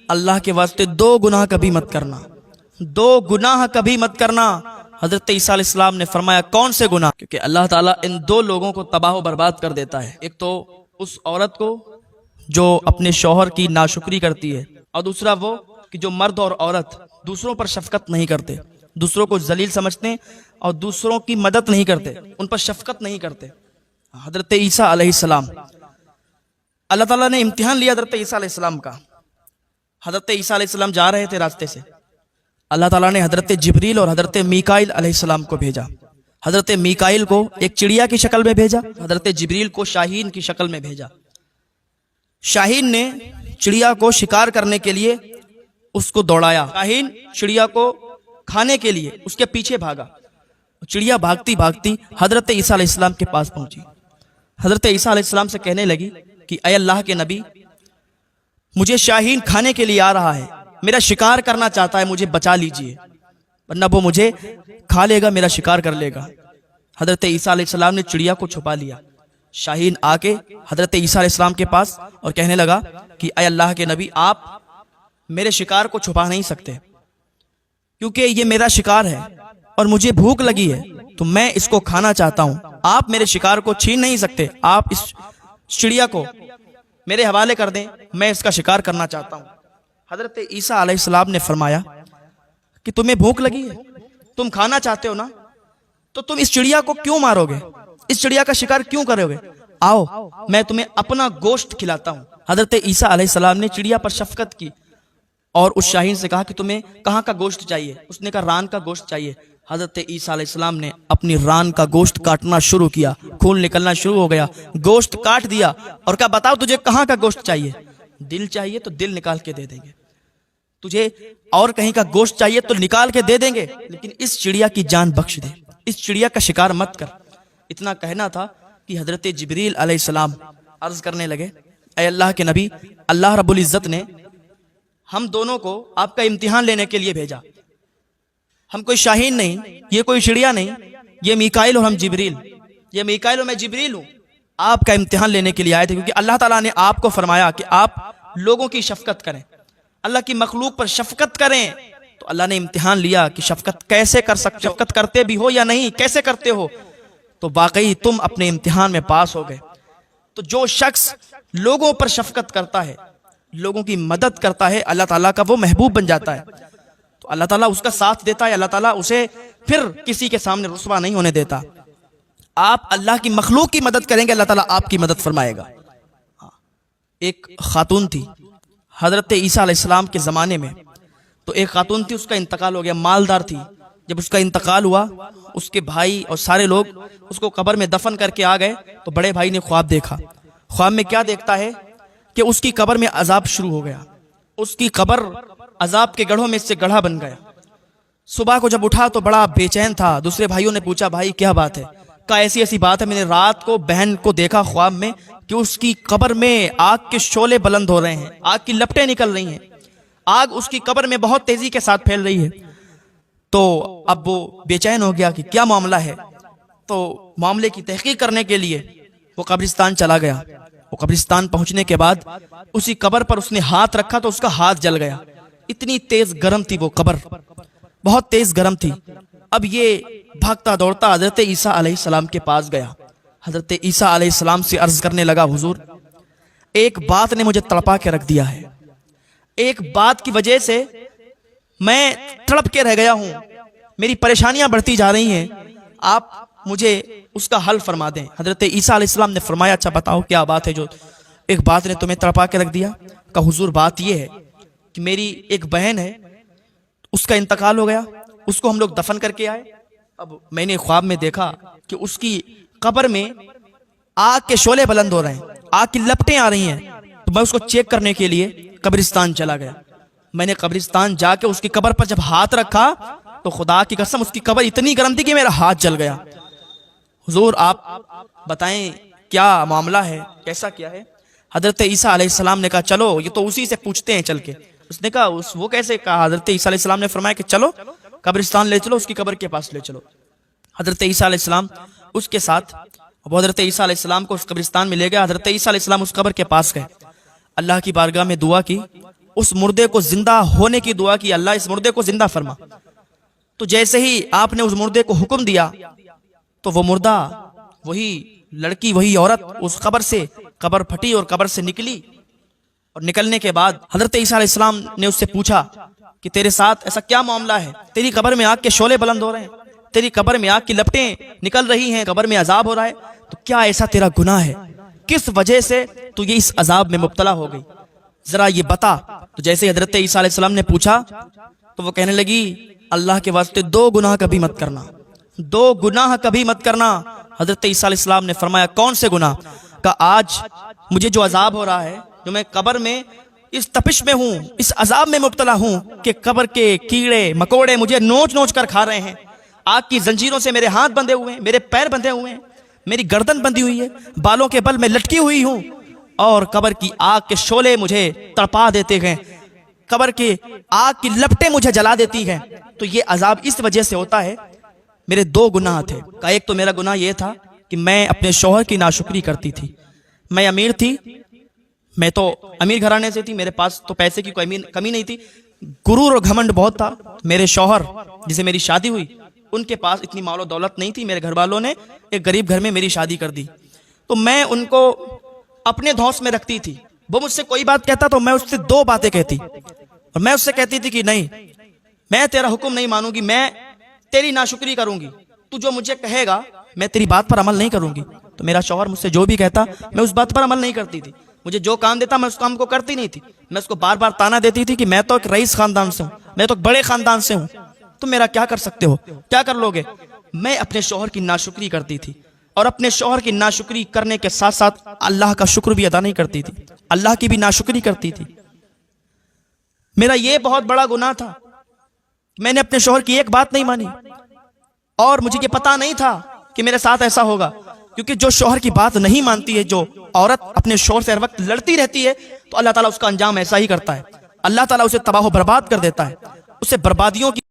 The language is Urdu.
اللہ کے واسطے دو گناہ کبھی مت کرنا، دو گناہ کبھی مت کرنا۔ حضرت عیسیٰ علیہ السلام نے فرمایا کون سے گناہ؟ کیونکہ اللہ تعالیٰ ان دو لوگوں کو تباہ و برباد کر دیتا ہے، ایک تو اس عورت کو جو اپنے شوہر کی ناشکری کرتی ہے، اور دوسرا وہ کہ جو مرد اور عورت دوسروں پر شفقت نہیں کرتے، دوسروں کو ذلیل سمجھتے ہیں اور دوسروں کی مدد نہیں کرتے، ان پر شفقت نہیں کرتے۔ حضرت عیسیٰ علیہ السلام، اللہ تعالیٰ نے امتحان لیا حضرت عیسیٰ علیہ السلام کا۔ حضرت عیسیٰ علیہ السلام جا رہے تھے راستے سے، اللہ تعالیٰ نے حضرت جبریل اور حضرت میکائیل علیہ السلام کو بھیجا۔ حضرت میکائیل کو ایک چڑیا کی شکل میں بھیجا، حضرت جبریل کو شاہین کی شکل میں بھیجا۔ شاہین نے چڑیا کو شکار کرنے کے لیے اس کو دوڑایا، شاہین چڑیا کو کھانے کے لیے اس کے پیچھے بھاگا، چڑیا بھاگتی بھاگتی حضرت عیسیٰ علیہ السلام کے پاس پہنچی۔ حضرت عیسیٰ علیہ السلام سے کہنے لگی کہ اے اللہ کے نبی، مجھے شاہین کھانے کے لیے آ رہا ہے، میرا شکار کرنا چاہتا ہے، مجھے بچا لیجئے ورنہ وہ مجھے کھا لے گا، میرا شکار کر لے گا۔ حضرت عیسیٰ علیہ السلام نے چڑیا کو چھپا لیا۔ شاہین آ کے حضرت عیسیٰ علیہ السلام کے پاس اور کہنے لگا کہ اے اللہ کے نبی، آپ میرے شکار کو چھپا نہیں سکتے، کیونکہ یہ میرا شکار ہے اور مجھے بھوک لگی ہے تو میں اس کو کھانا چاہتا ہوں، آپ میرے شکار کو چھین نہیں سکتے، آپ اس چڑیا کو میرے حوالے کر دیں، میں اس کا شکار کرنا چاہتا ہوں۔ حضرت عیسیٰ علیہ السلام نے فرمایا کہ تمہیں بھوک لگی ہے، تم کھانا چاہتے ہو نا، تو تم اس چڑیا کو کیوں مارو گے، اس چڑیا کا شکار کیوں کرو گے؟ آؤ میں تمہیں اپنا گوشت کھلاتا ہوں۔ حضرت عیسیٰ علیہ السلام نے چڑیا پر شفقت کی اور اس شاہین سے کہا کہ تمہیں کہاں کا گوشت چاہیے؟ اس نے کہا ران کا گوشت چاہیے۔ حضرت عیسیٰ علیہ السلام نے اپنی ران کا گوشت کاٹنا شروع کیا، خون نکلنا شروع ہو گیا، گوشت کاٹ دیا اور کہا بتاؤ تجھے کہاں کا گوشت چاہیے؟ دل چاہیے تو دل نکال کے دے دیں گے، تجھے اور کہیں کا گوشت چاہیے تو نکال کے دے دیں گے، لیکن اس چڑیا کی جان بخش دے، اس چڑیا کا شکار مت کر۔ اتنا کہنا تھا کہ حضرت جبریل علیہ السلام عرض کرنے لگے اے اللہ کے نبی، اللہ رب العزت نے ہم دونوں کو آپ کا امتحان لینے کے لیے بھیجا، ہم کوئی شاہین نہیں، یہ کوئی چڑیا نہیں، یہ میکائیل اور ہم جبریل، یہ میکائیل اور میں جبریل ہوں، آپ کا امتحان لینے کے لیے آئے تھے، کیونکہ اللہ تعالیٰ نے آپ کو فرمایا کہ آپ لوگوں کی شفقت کریں، اللہ کی مخلوق پر شفقت کریں، تو اللہ نے امتحان لیا کہ شفقت کیسے کر سکتے، شفقت کرتے بھی ہو یا نہیں، کیسے کرتے ہو؟ تو واقعی تم اپنے امتحان میں پاس ہو گئے۔ تو جو شخص لوگوں پر شفقت کرتا ہے، لوگوں کی مدد کرتا ہے، اللہ تعالیٰ کا وہ محبوب بن جاتا ہے، تو اللہ تعالیٰ اس کا ساتھ دیتا ہے، اللہ تعالیٰ اسے پھر کسی کے سامنے رسوا نہیں ہونے دیتا۔ آپ اللہ کی مخلوق کی مدد کریں گے، اللہ تعالیٰ آپ کی مدد فرمائے گا۔ ایک خاتون تھی حضرت عیسیٰ علیہ السلام کے زمانے میں، تو ایک خاتون تھی، اس کا انتقال ہو گیا، مالدار تھی۔ جب اس کا انتقال ہوا، اس کے بھائی اور سارے لوگ اس کو قبر میں دفن کر کے آ گئے، تو بڑے بھائی نے خواب دیکھا۔ خواب میں کیا دیکھتا ہے کہ اس کی قبر میں عذاب شروع ہو گیا، اس کی قبر عذاب کے گڑھوں میں سے گڑھا بن گیا۔ صبح کو جب اٹھا تو بڑا بے چین تھا، دوسرے بھائیوں نے پوچھا بھائی کیا بات ہے؟ کہا ایسی ایسی بات ہے، میں نے رات کو بہن کو دیکھا خواب میں کہ اس کی قبر میں آگ کے شعلے بلند ہو رہے ہیں، آگ کی لپٹیں نکل رہی ہیں، آگ اس کی قبر میں بہت تیزی کے ساتھ پھیل رہی ہے۔ تو اب وہ بے چین ہو گیا کہ کیا معاملہ ہے، تو معاملے کی تحقیق کرنے کے لیے وہ قبرستان چلا گیا۔ وہ قبرستان پہنچنے کے بعد اسی قبر پر اس نے ہاتھ رکھا تو اس کا ہاتھ جل گیا، اتنی تیز گرم تھی وہ قبر، بہت تیز گرم تھی۔ اب یہ بھاگتا دوڑتا حضرت عیسیٰ علیہ السلام کے پاس گیا، حضرت عیسیٰ علیہ السلام سے عرض کرنے لگا حضور، ایک بات نے مجھے تڑپا کے رکھ دیا ہے، ایک بات کی وجہ سے میں تڑپ کے رہ گیا ہوں، میری پریشانیاں بڑھتی جا رہی ہیں، آپ مجھے اس کا حل فرما دیں۔ حضرت عیسیٰ علیہ السلام نے فرمایا اچھا بتاؤ کیا بات ہے جو ایک بات نے تمہیں تڑپا کے رکھ دیا؟ کہا حضور بات یہ ہے کہ میری ایک بہن ہے، اس کا انتقال ہو گیا، اس کو ہم لوگ دفن کر کے آئے، اب میں نے خواب میں دیکھا کہ اس کی قبر میں آگ کے شعلے بلند ہو رہے ہیں، آگ کی لپٹیں آ رہی ہیں، تو میں اس کو چیک کرنے کے لیے قبرستان چلا گیا۔ میں نے قبرستان جا کے اس کی قبر پر جب ہاتھ رکھا تو خدا کی قسم اس کی قبر اتنی گرم تھی کہ میرا ہاتھ جل گیا۔ حضور آپ بتائیں کیا معاملہ ہے، کیسا کیا ہے؟ حضرت عیسیٰ علیہ السلام نے کہا چلو یہ تو اسی سے پوچھتے ہیں چل کے۔ اس نے کہا وہ کیسے؟ کہا حضرت عیسیٰ علیہ السلام نے فرمایا کہ چلو قبرستان لے چلو، اس کی قبر کے پاس لے چلو۔ حضرت عیسیٰ علیہ السلام اس کے ساتھ، وہ حضرت عیسیٰ علیہ السلام کو اس قبرستان میں لے گیا، حضرت عیسیٰ علیہ السلام اس قبر کے پاس گئے، اللہ کی بارگاہ میں دعا کی اس مردے کو زندہ ہونے کی دعا کی، اللہ اس مردے کو زندہ فرما۔ تو جیسے ہی آپ نے اس مردے کو حکم دیا تو وہ مردہ، وہی لڑکی، وہی عورت اس قبر سے، قبر پھٹی اور قبر سے نکلی، اور نکلنے کے بعد حضرت عیسیٰ علیہ السلام نے اس سے پوچھا کہ تیرے ساتھ ایسا کیا معاملہ ہے؟ تیری قبر میں آگ کے شعلے بلند ہو رہے ہیں، تیری قبر میں آگ کی لپٹیں نکل رہی ہیں، قبر میں عذاب ہو رہا ہے، تو کیا ایسا تیرا گناہ ہے؟ کس وجہ سے تو یہ اس عذاب میں مبتلا ہو گئی، ذرا یہ بتا۔ تو جیسے حضرت عیسیٰ علیہ السلام نے پوچھا تو وہ کہنے لگی اللہ کے واسطے 2 گناہ کبھی مت کرنا، 2 گناہ کبھی مت کرنا۔ حضرت عیسیٰ علیہ السلام نے فرمایا کون سے گناہ؟ کہ آج مجھے جو عذاب ہو رہا ہے، جو میں قبر میں اس تپش میں ہوں، اس عذاب میں مبتلا ہوں کہ قبر کے کیڑے مکوڑے مجھے نوچ نوچ کر کھا رہے ہیں، آگ کی زنجیروں سے میرے ہاتھ بندھے ہوئے ہیں، میرے پیر بندھے ہوئے ہیں، میری گردن بندھی ہوئی ہے، بالوں کے بل میں لٹکی ہوئی ہوں، اور قبر کی آگ کے شعلے مجھے تڑپا دیتے ہیں، قبر کی آگ کی لپٹیں مجھے جلا دیتی ہیں۔ تو یہ عذاب اس وجہ سے ہوتا ہے۔ میرے 2 گناہ تھے، کہ ایک تو میرا گناہ یہ تھا کہ میں اپنے شوہر کی ناشکری کرتی تھی، میں امیر تھی، میں تو امیر گھرانے سے تھی، میرے پاس تو پیسے کی کوئی کمی نہیں تھی، غرور اور گھمنڈ بہت تھا۔ میرے شوہر جسے میری شادی ہوئی ان کے پاس اتنی مال و دولت نہیں تھی، میرے گھر والوں نے ایک غریب گھر میں میری شادی کر دی، تو میں ان کو اپنے دھوس میں رکھتی تھی۔ وہ مجھ سے کوئی بات کہتا تو میں اس سے 2 باتیں کہتی، اور میں اس سے کہتی تھی کہ نہیں، میں تیرا حکم نہیں مانوں گی، میں تیری ناشکری کروں گی، تو جو مجھے کہے گا میں تیری بات پر عمل نہیں کروں گی۔ تو میرا شوہر مجھ سے جو بھی کہتا میں اس بات پر عمل نہیں کرتی تھی، مجھے جو کام دیتا میں اس کام کو کرتی نہیں تھی، میں اس کو بار بار تانا دیتی تھی کہ میں تو ایک رئیس خاندان سے ہوں، میں تو ایک بڑے خاندان سے ہوں، تم میرا کیا کر سکتے ہو، کیا کر لوگے؟ میں اپنے شوہر کی ناشکری کرتی تھی، اور اپنے شوہر کی ناشکری کرنے کے ساتھ ساتھ اللہ کا شکر بھی ادا نہیں کرتی تھی، اللہ کی بھی ناشکری کرتی تھی۔ میرا یہ بہت بڑا گناہ تھا، میں نے اپنے شوہر کی ایک بات نہیں مانی، اور مجھے یہ پتا نہیں تھا کہ میرے ساتھ ایسا ہوگا، کیونکہ جو شوہر کی بات نہیں مانتی ہے، جو عورت اپنے شوہر سے ہر وقت لڑتی رہتی ہے، تو اللہ تعالیٰ اس کا انجام ایسا ہی کرتا ہے، اللہ تعالیٰ اسے تباہ و برباد کر دیتا ہے، اسے بربادیوں کی